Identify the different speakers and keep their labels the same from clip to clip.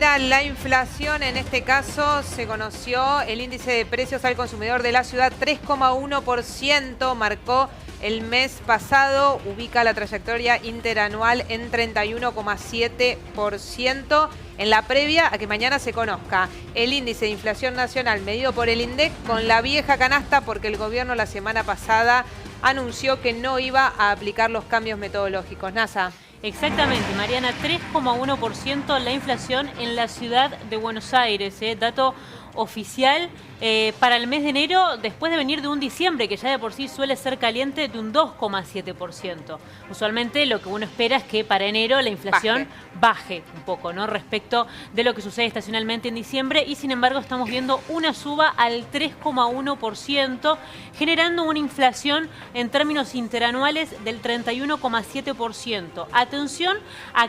Speaker 1: La inflación, en este caso, se conoció el índice de precios al consumidor de la ciudad, 3,1%, marcó el mes pasado, ubica la trayectoria interanual en 31,7%, en la previa a que mañana se conozca el índice de inflación nacional medido por el INDEC con la vieja canasta, porque el gobierno la semana pasada anunció que no iba a aplicar los cambios metodológicos. NASA.
Speaker 2: Exactamente, Mariana, 3,1% la inflación en la ciudad de Buenos Aires, dato oficial para el mes de enero, después de venir de un diciembre que ya de por sí suele ser caliente, de un 2,7%. Usualmente lo que uno espera es que para enero la inflación baje un poco, ¿no? Respecto de lo que sucede estacionalmente en diciembre, y sin embargo estamos viendo una suba al 3,1%, generando una inflación en términos interanuales del 31,7%. Atención a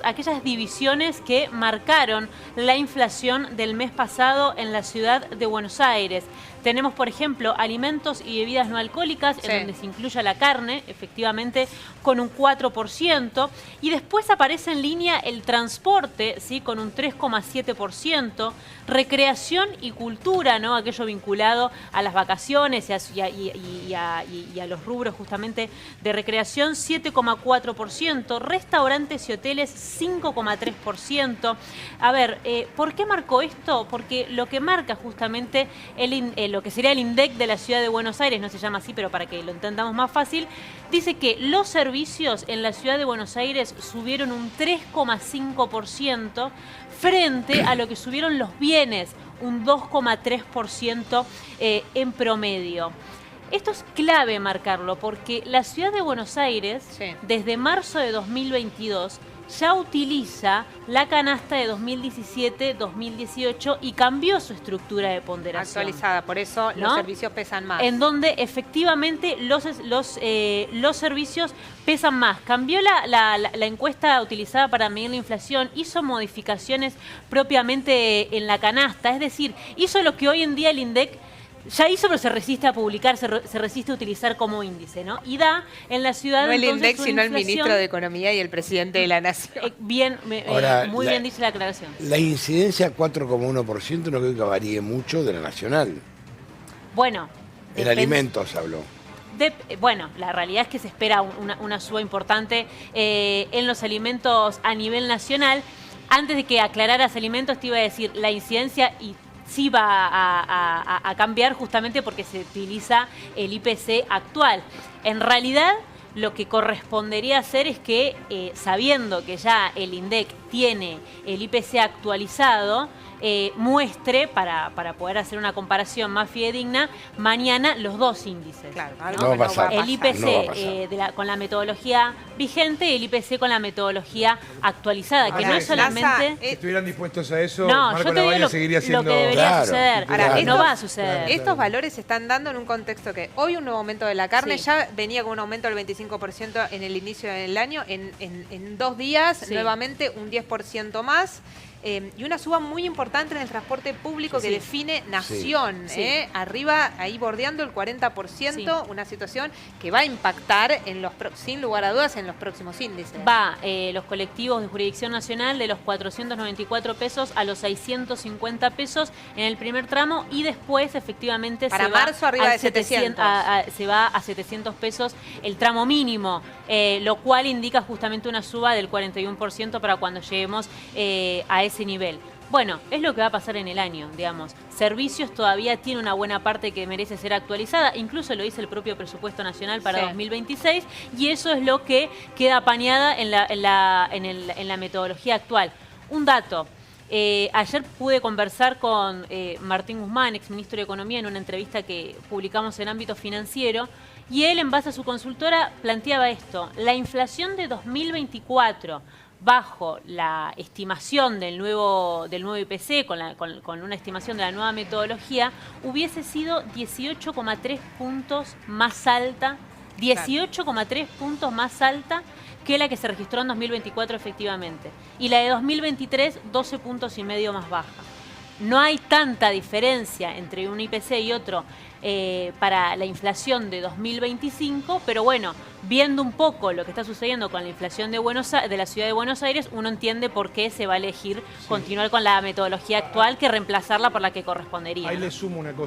Speaker 2: aquellas divisiones que marcaron la inflación del mes pasado en la ciudad de Buenos Aires. Tenemos, por ejemplo, alimentos y bebidas no alcohólicas, en donde se incluye la carne, efectivamente, con un 4%. Y después aparece en línea el transporte, ¿sí?, con un 3,7%. Recreación y cultura, ¿no?, aquello vinculado a las vacaciones y a los rubros justamente de recreación, 7,4%. Restaurantes y hoteles, 5,3%. A ver, ¿por qué marcó esto? Porque lo que marca justamente lo que sería el INDEC de la ciudad de Buenos Aires, no se llama así, pero para que lo entendamos más fácil, dice que los servicios en la ciudad de Buenos Aires subieron un 3,5% frente a lo que subieron los bienes, un 2,3% en promedio. Esto es clave marcarlo, porque la ciudad de Buenos Aires, desde marzo de 2022, ya utiliza la canasta de 2017-2018 y cambió su estructura de ponderación.
Speaker 1: Actualizada, por eso los servicios pesan más.
Speaker 2: En donde efectivamente los servicios pesan más. Cambió la encuesta utilizada para medir la inflación, hizo modificaciones propiamente en la canasta, es decir, hizo lo que hoy en día el INDEC ya hizo, pero se resiste a publicar, se resiste a utilizar como índice, ¿no? Y da en la ciudad...
Speaker 1: No el INDEC, sino el ministro de Economía y el presidente de la Nación.
Speaker 2: Muy bien dice la aclaración.
Speaker 3: La incidencia 4,1% no creo que varíe mucho de la nacional.
Speaker 2: Bueno.
Speaker 3: En alimentos habló.
Speaker 2: Bueno, la realidad es que se espera una suba importante en los alimentos a nivel nacional. Antes de que aclararas alimentos, te iba a decir, la incidencia sí va a cambiar justamente porque se utiliza el IPC actual. En realidad, lo que correspondería hacer es que, sabiendo que ya el INDEC tiene el IPC actualizado, muestre, para poder hacer una comparación más fidedigna, mañana los dos índices.
Speaker 1: Claro,
Speaker 3: no va a pasar.
Speaker 2: El IPC con la metodología vigente y el IPC con la metodología actualizada.
Speaker 4: Ahora,
Speaker 2: que no es solamente...
Speaker 4: Si estuvieran dispuestos a eso,
Speaker 2: no,
Speaker 4: Marco
Speaker 2: yo te digo
Speaker 4: Lavagna seguiría siendo...
Speaker 2: lo que debería suceder.
Speaker 1: Ahora,
Speaker 2: no va a suceder.
Speaker 1: Estos valores se están dando en un contexto que hoy un nuevo aumento de la carne ya venía con un aumento del 25% en el inicio del año. En 2 días, nuevamente un 10% más. Y una suba muy importante en el transporte público que define Nación. Arriba, ahí bordeando el 40%, una situación que va a impactar sin lugar a dudas en los próximos índices.
Speaker 2: Los colectivos de jurisdicción nacional de los 494 pesos a los 650 pesos en el primer tramo, y después efectivamente
Speaker 1: para marzo arriba de 700.
Speaker 2: Se va a 700 pesos el tramo mínimo, lo cual indica justamente una suba del 41% para cuando lleguemos a ese nivel. Bueno, es lo que va a pasar en el año, digamos. Servicios todavía tiene una buena parte que merece ser actualizada, incluso lo dice el propio presupuesto nacional para 2026, y eso es lo que queda apañada en la metodología actual. Un dato. Ayer pude conversar con Martín Guzmán, exministro de Economía, en una entrevista que publicamos en Ámbito Financiero, y él, en base a su consultora, planteaba esto: la inflación de 2024, bajo la estimación del nuevo IPC, con una estimación de la nueva metodología, hubiese sido 18,3 puntos más alta, 18,3 puntos más alta que la que se registró en 2024 efectivamente. Y la de 2023, 12 puntos y medio más baja. no hay tanta diferencia entre un IPC y otro para la inflación de 2025, pero bueno, viendo un poco lo que está sucediendo con la inflación de la ciudad de Buenos Aires, uno entiende por qué se va a elegir continuar con la metodología actual que reemplazarla por la que correspondería.
Speaker 4: Ahí le sumo una cosa.